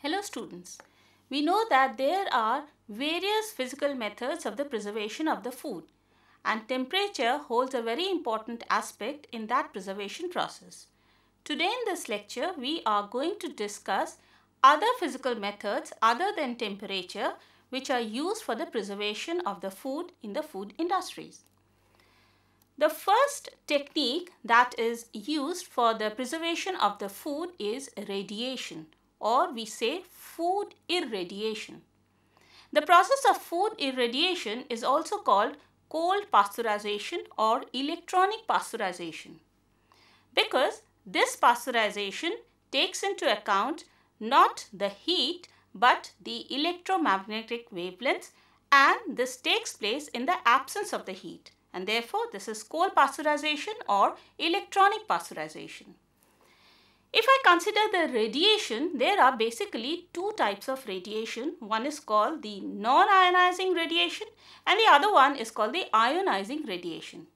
Hello students, we know that there are various physical methods of the preservation of the food and temperature holds a very important aspect in that preservation process. Today in this lecture we are going to discuss other physical methods other than temperature which are used for the preservation of the food in the food industries. The first technique that is used for the preservation of the food is radiation, or we say food irradiation. The process of food irradiation is also called cold pasteurization or electronic pasteurization, because this pasteurization takes into account not the heat but the electromagnetic wavelengths, and this takes place in the absence of the heat, and therefore this is cold pasteurization or electronic pasteurization. If I consider the radiation, there are basically two types of radiation. One is called the non-ionizing radiation and the other one is called the ionizing radiation.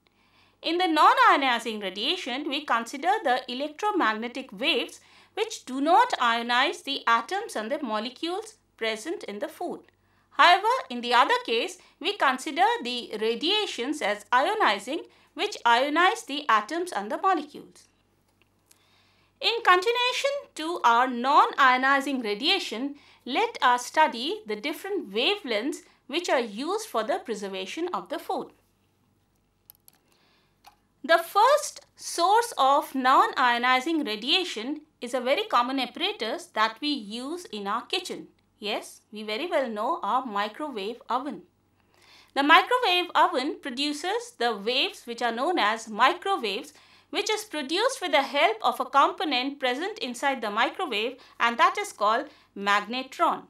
In the non-ionizing radiation, we consider the electromagnetic waves which do not ionize the atoms and the molecules present in the food. However, in the other case, we consider the radiations as ionizing, which ionize the atoms and the molecules. In continuation to our non-ionizing radiation, let us study the different wavelengths which are used for the preservation of the food. The first source of non-ionizing radiation is a very common apparatus that we use in our kitchen. Yes, we very well know our microwave oven. The microwave oven produces the waves which are known as microwaves, which is produced with the help of a component present inside the microwave, and that is called magnetron.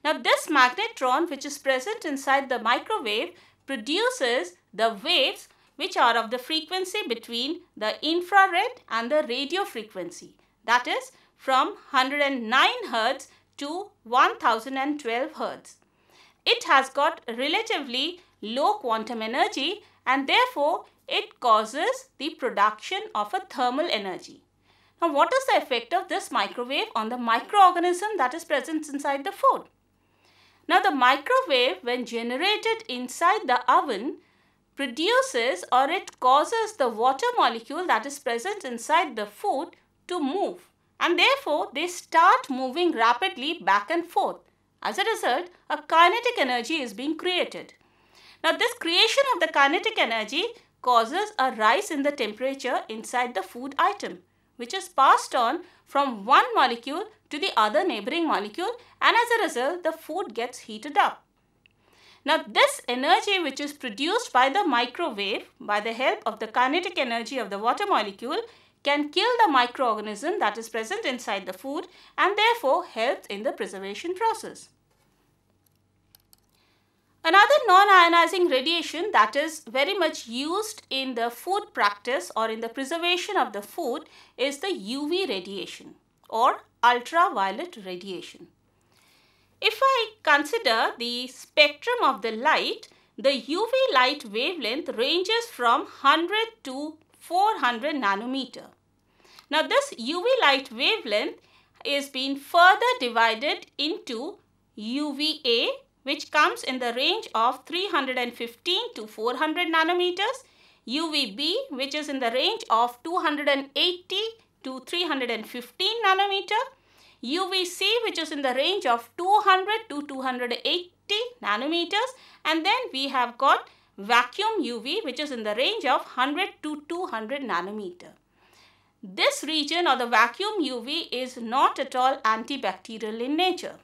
Now this magnetron which is present inside the microwave produces the waves which are of the frequency between the infrared and the radio frequency, that is from 109 Hz to 1012 Hz. It has got relatively low quantum energy and therefore it causes the production of a thermal energy. Now what is the effect of this microwave on the microorganism that is present inside the food? Now the microwave, when generated inside the oven, produces or it causes the water molecule that is present inside the food to move, and therefore they start moving rapidly back and forth. As a result, a kinetic energy is being created. Now this creation of the kinetic energy causes a rise in the temperature inside the food item, which is passed on from one molecule to the other neighboring molecule, and as a result the food gets heated up. Now this energy which is produced by the microwave by the help of the kinetic energy of the water molecule can kill the microorganism that is present inside the food and therefore helps in the preservation process. Another non-ionizing radiation that is very much used in the food practice or in the preservation of the food is the UV radiation or ultraviolet radiation. If I consider the spectrum of the light, the UV light wavelength ranges from 100 to 400 nanometer. Now this UV light wavelength is being further divided into UVA, which comes in the range of 315 to 400 nanometers, UVB which is in the range of 280 to 315 nanometer, UVC which is in the range of 200 to 280 nanometers, and then we have got vacuum UV which is in the range of 100 to 200 nanometer. This region or the vacuum UV is not at all antibacterial in nature.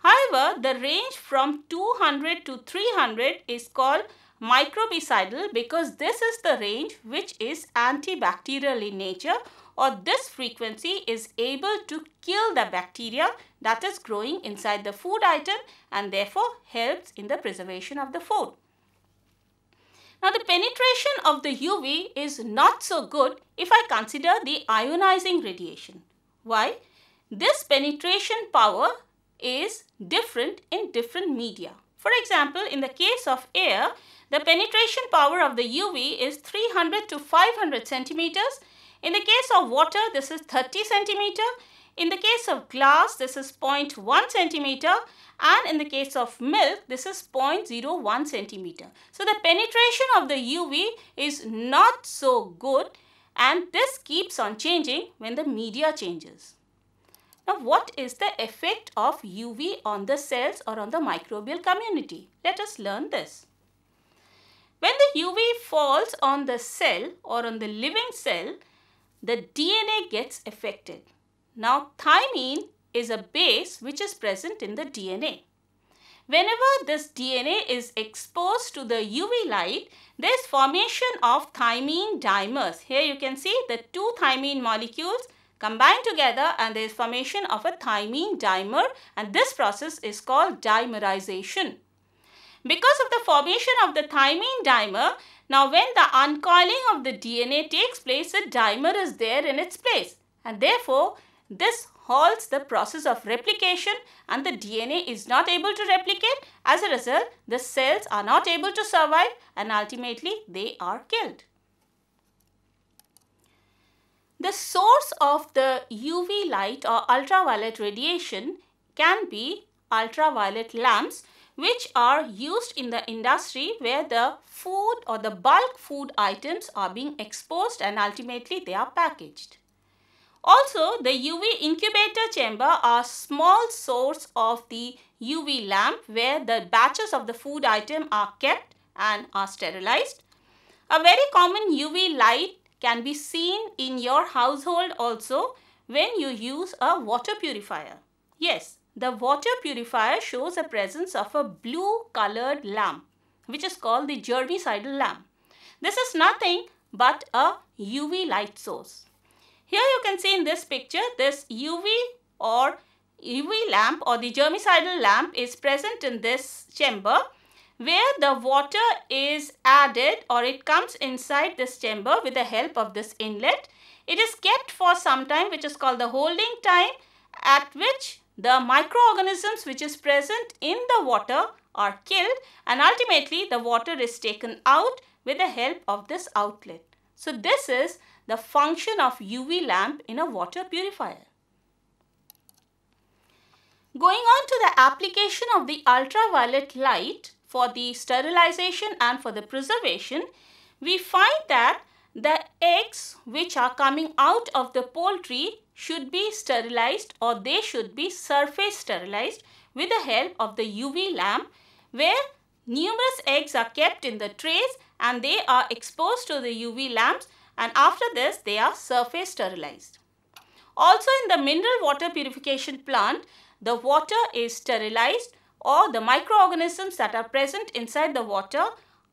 However, the range from 200 to 300 is called microbicidal because this is the range which is antibacterial in nature, or this frequency is able to kill the bacteria that is growing inside the food item and therefore helps in the preservation of the food. Now the penetration of the UV is not so good if I consider the ionizing radiation. Why? This penetration power is different in different media. For example, in the case of air, the penetration power of the UV is 300 to 500 centimeters. In the case of water, this is 30 centimeter. In the case of glass, this is 0.1 centimeter, and in the case of milk, this is 0.01 centimeter. So the penetration of the UV is not so good, and this keeps on changing when the media changes. Now, what is the effect of UV on the cells or on the microbial community? Let us learn this. When the UV falls on the cell or on the living cell, the DNA gets affected. Now, thymine is a base which is present in the DNA. Whenever this DNA is exposed to the UV light, there is formation of thymine dimers. Here you can see the two thymine molecules combine together and there is formation of a thymine dimer, and this process is called dimerization. Because of the formation of the thymine dimer, now when the uncoiling of the DNA takes place, the dimer is there in its place, and therefore this halts the process of replication and the DNA is not able to replicate. As a result, the cells are not able to survive and ultimately they are killed. The source of the UV light or ultraviolet radiation can be ultraviolet lamps, which are used in the industry where the food or the bulk food items are being exposed and ultimately they are packaged. Also, the UV incubator chamber are small source of the UV lamp where the batches of the food item are kept and are sterilized. A very common UV light can be seen in your household also when you use a water purifier. Yes, the water purifier shows the presence of a blue colored lamp, which is called the germicidal lamp. This is nothing but a UV light source. Here you can see in this picture, this UV lamp or the germicidal lamp is present in this chamber where the water is added or it comes inside this chamber with the help of this inlet. It is kept for some time, which is called the holding time, at which the microorganisms which is present in the water are killed and ultimately the water is taken out with the help of this outlet. So this is the function of UV lamp in a water purifier. Going on to the application of the ultraviolet light for the sterilization and for the preservation, we find that the eggs which are coming out of the poultry should be sterilized or they should be surface sterilized with the help of the UV lamp, where numerous eggs are kept in the trays and they are exposed to the UV lamps, and after this they are surface sterilized. Also in the mineral water purification plant, the water is sterilized or the microorganisms that are present inside the water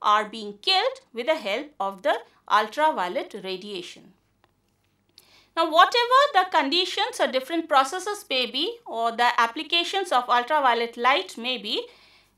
are being killed with the help of the ultraviolet radiation. Now, whatever the conditions or different processes may be or the applications of ultraviolet light may be,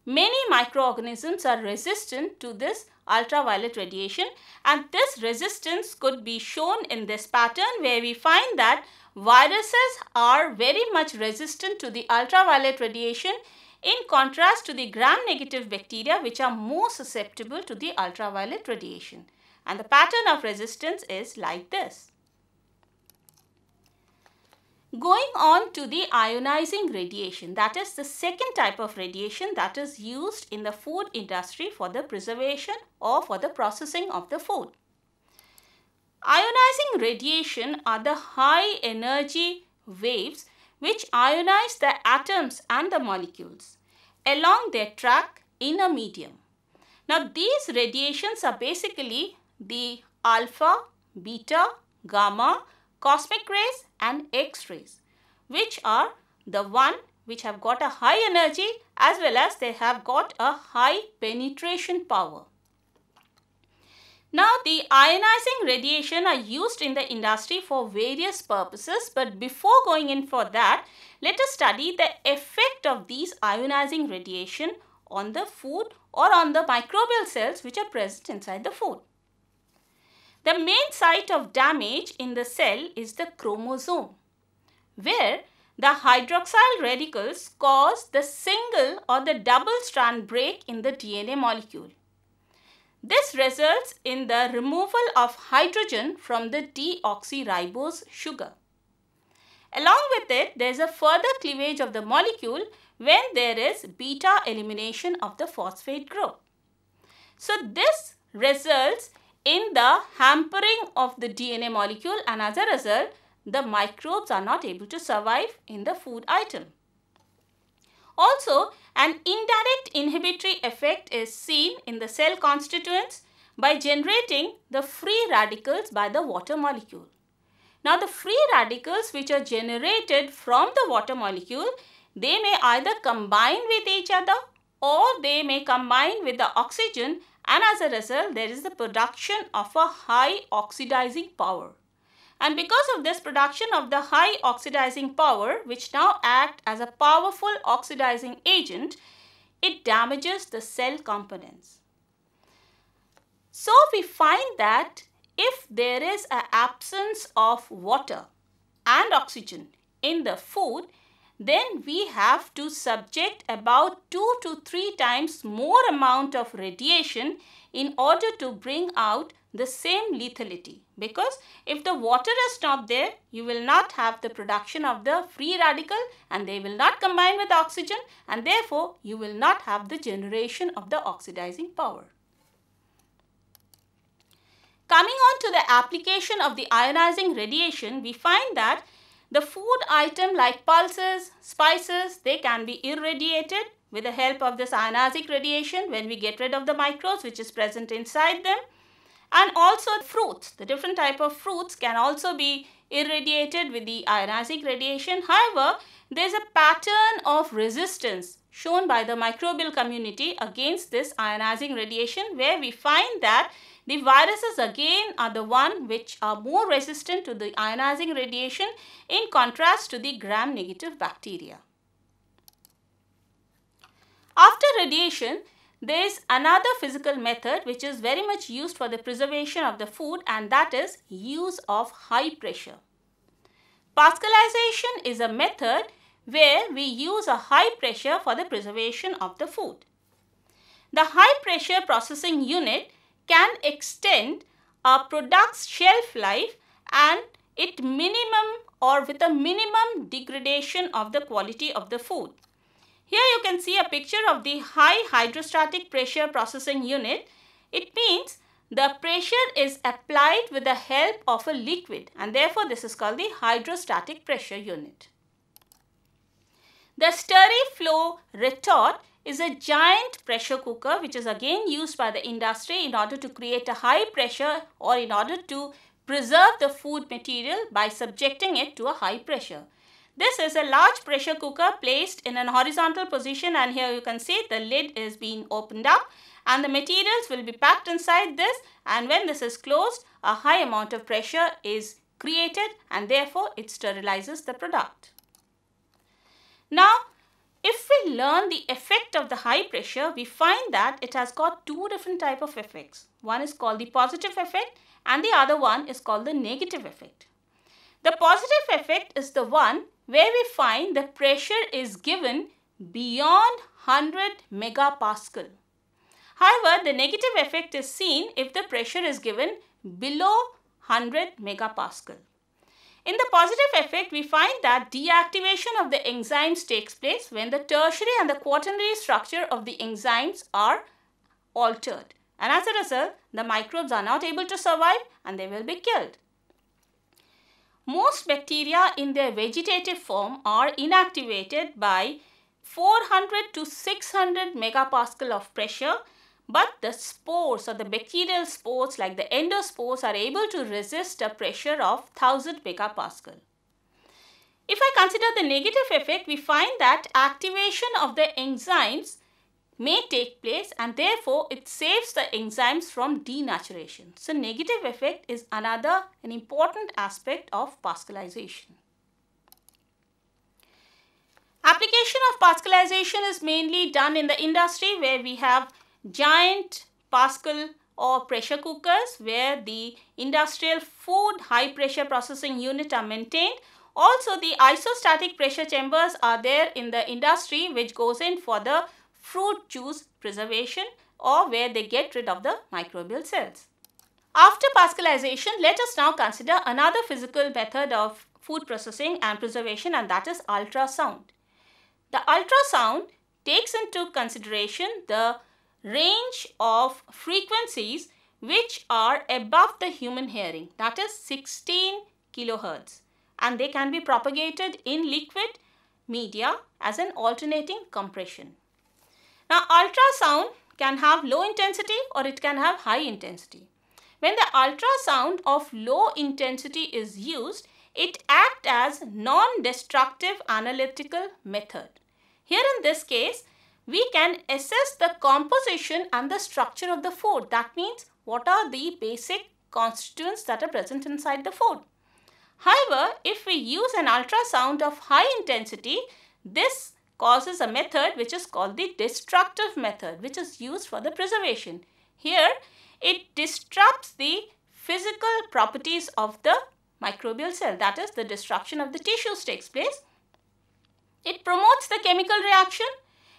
many microorganisms are resistant to this ultraviolet radiation, and this resistance could be shown in this pattern where we find that viruses are very much resistant to the ultraviolet radiation in contrast to the gram-negative bacteria which are more susceptible to the ultraviolet radiation. And the pattern of resistance is like this. Going on to the ionizing radiation, that is the second type of radiation that is used in the food industry for the preservation or for the processing of the food. Ionizing radiation are the high energy waves which ionize the atoms and the molecules along their track in a medium. Now these radiations are basically the alpha, beta, gamma, cosmic rays and X-rays, which are the one which have got a high energy as well as they have got a high penetration power. Now the ionizing radiation are used in the industry for various purposes, but before going in for that, let us study the effect of these ionizing radiation on the food or on the microbial cells which are present inside the food. The main site of damage in the cell is the chromosome, where the hydroxyl radicals cause the single or the double strand break in the DNA molecule. This results in the removal of hydrogen from the deoxyribose sugar. Along with it, there is a further cleavage of the molecule when there is beta elimination of the phosphate group. So this results in the hampering of the DNA molecule, and as a result, the microbes are not able to survive in the food item. Also, an indirect inhibitory effect is seen in the cell constituents by generating the free radicals by the water molecule. Now, the free radicals which are generated from the water molecule, they may either combine with each other or they may combine with the oxygen, and as a result, there is the production of a high oxidizing power. And because of this production of the high oxidizing power, which now act as a powerful oxidizing agent, it damages the cell components. So we find that if there is an absence of water and oxygen in the food, then we have to subject about 2 to 3 times more amount of radiation in order to bring out the same lethality. Because if the water is not there, you will not have the production of the free radical and they will not combine with oxygen, and therefore you will not have the generation of the oxidizing power. Coming on to the application of the ionizing radiation, we find that the food item like pulses, spices, they can be irradiated with the help of this ionizing radiation when we get rid of the microbes which is present inside them. And also fruits, the different type of fruits can also be irradiated with the ionizing radiation. However, there is a pattern of resistance shown by the microbial community against this ionizing radiation, where we find that the viruses again are the one which are more resistant to the ionizing radiation in contrast to the gram-negative bacteria. After radiation, there is another physical method which is very much used for the preservation of the food, and that is use of high pressure. Pascalization is a method where we use a high pressure for the preservation of the food. The high pressure processing unit can extend a product's shelf life and it minimum or with a minimum degradation of the quality of the food. Here you can see a picture of the high hydrostatic pressure processing unit. It means the pressure is applied with the help of a liquid, and therefore this is called the hydrostatic pressure unit. The stirring flow retort is a giant pressure cooker which is again used by the industry in order to create a high pressure or in order to preserve the food material by subjecting it to a high pressure. This is a large pressure cooker placed in an horizontal position, and here you can see the lid is being opened up and the materials will be packed inside this, and when this is closed, a high amount of pressure is created and therefore it sterilizes the product. Now, if we learn the effect of the high pressure, we find that it has got two different types of effects. One is called the positive effect and the other one is called the negative effect. The positive effect is the one where we find the pressure is given beyond 100 megapascal. However, the negative effect is seen if the pressure is given below 100 megapascal. In the positive effect, we find that deactivation of the enzymes takes place when the tertiary and the quaternary structure of the enzymes are altered. And as a result, the microbes are not able to survive and they will be killed. Most bacteria in their vegetative form are inactivated by 400 to 600 megapascal of pressure, but the spores or the bacterial spores like the endospores are able to resist a pressure of 1000 megapascal. If I consider the negative effect, we find that activation of the enzymes may take place and therefore it saves the enzymes from denaturation. So negative effect is another an important aspect of pascalization. Application of pascalization is mainly done in the industry where we have giant Pascal or pressure cookers where the industrial food high pressure processing unit are maintained. Also the isostatic pressure chambers are there in the industry which goes in for the fruit juice preservation or where they get rid of the microbial cells. After pascalization, let us now consider another physical method of food processing and preservation, and that is ultrasound. The ultrasound takes into consideration the range of frequencies which are above the human hearing, that is 16 kilohertz, and they can be propagated in liquid media as an alternating compression. Now, ultrasound can have low intensity or it can have high intensity. When the ultrasound of low intensity is used, it acts as non-destructive analytical method. Here in this case, we can assess the composition and the structure of the food. That means what are the basic constituents that are present inside the food. However, if we use an ultrasound of high intensity, this causes a method which is called the destructive method, which is used for the preservation. Here, it disrupts the physical properties of the microbial cell, that is, the destruction of the tissues takes place. It promotes the chemical reaction.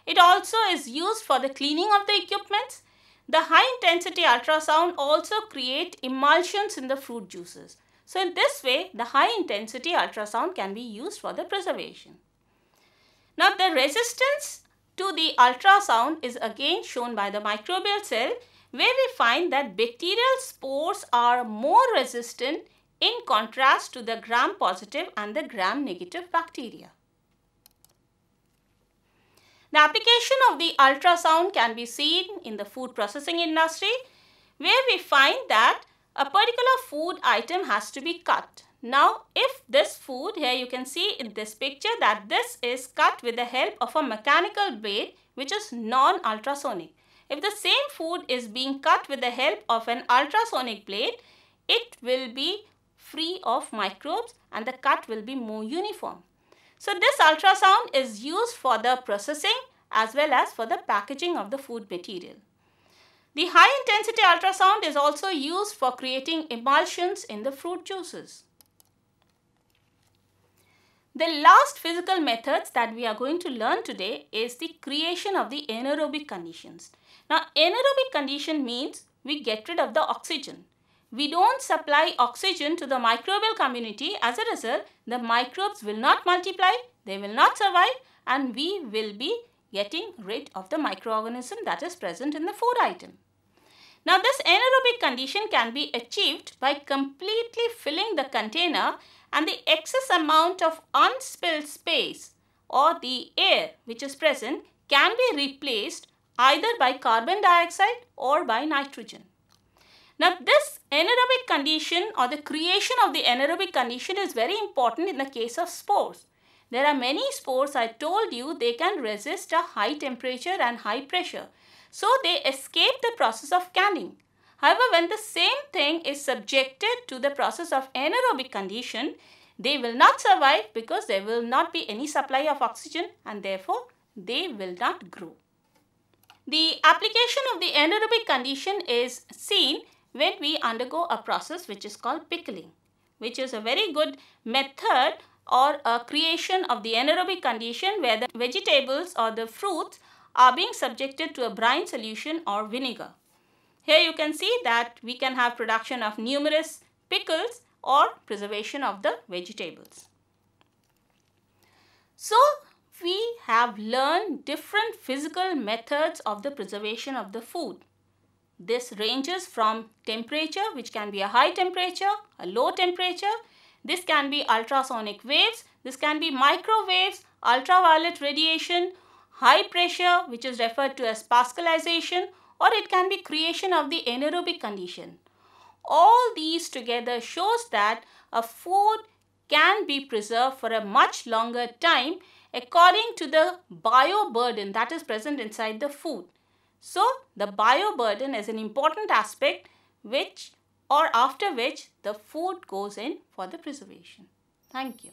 It also is used for the cleaning of the equipments. The high intensity ultrasound also create emulsions in the fruit juices. So in this way, the high intensity ultrasound can be used for the preservation. Now the resistance to the ultrasound is again shown by the microbial cell, where we find that bacterial spores are more resistant in contrast to the gram-positive and the gram-negative bacteria. The application of the ultrasound can be seen in the food processing industry, where we find that a particular food item has to be cut. Now, if this food, here you can see in this picture that this is cut with the help of a mechanical blade which is non-ultrasonic. If the same food is being cut with the help of an ultrasonic blade, it will be free of microbes and the cut will be more uniform. So this ultrasound is used for the processing as well as for the packaging of the food material. The high intensity ultrasound is also used for creating emulsions in the fruit juices. The last physical methods that we are going to learn today is the creation of the anaerobic conditions. Now, anaerobic condition means we get rid of the oxygen. We don't supply oxygen to the microbial community. As a result, the microbes will not multiply, they will not survive, and we will be getting rid of the microorganism that is present in the food item. Now, this anaerobic condition can be achieved by completely filling the container, and the excess amount of unspilled space or the air which is present can be replaced either by carbon dioxide or by nitrogen. Now, this anaerobic condition or the creation of the anaerobic condition is very important in the case of spores. There are many spores, I told you, they can resist a high temperature and high pressure. So, they escape the process of canning. However, when the same thing is subjected to the process of anaerobic condition, they will not survive because there will not be any supply of oxygen and therefore they will not grow. The application of the anaerobic condition is seen when we undergo a process which is called pickling, which is a very good method or a creation of the anaerobic condition where the vegetables or the fruits are being subjected to a brine solution or vinegar. Here you can see that we can have production of numerous pickles or preservation of the vegetables. So, we have learned different physical methods of the preservation of the food. This ranges from temperature, which can be a high temperature, a low temperature. This can be ultrasonic waves, this can be microwaves, ultraviolet radiation, high pressure, which is referred to as Pascalization, or it can be creation of the anaerobic condition. All these together shows that a food can be preserved for a much longer time according to the bioburden that is present inside the food. So, the bioburden is an important aspect which or after which the food goes in for the preservation. Thank you.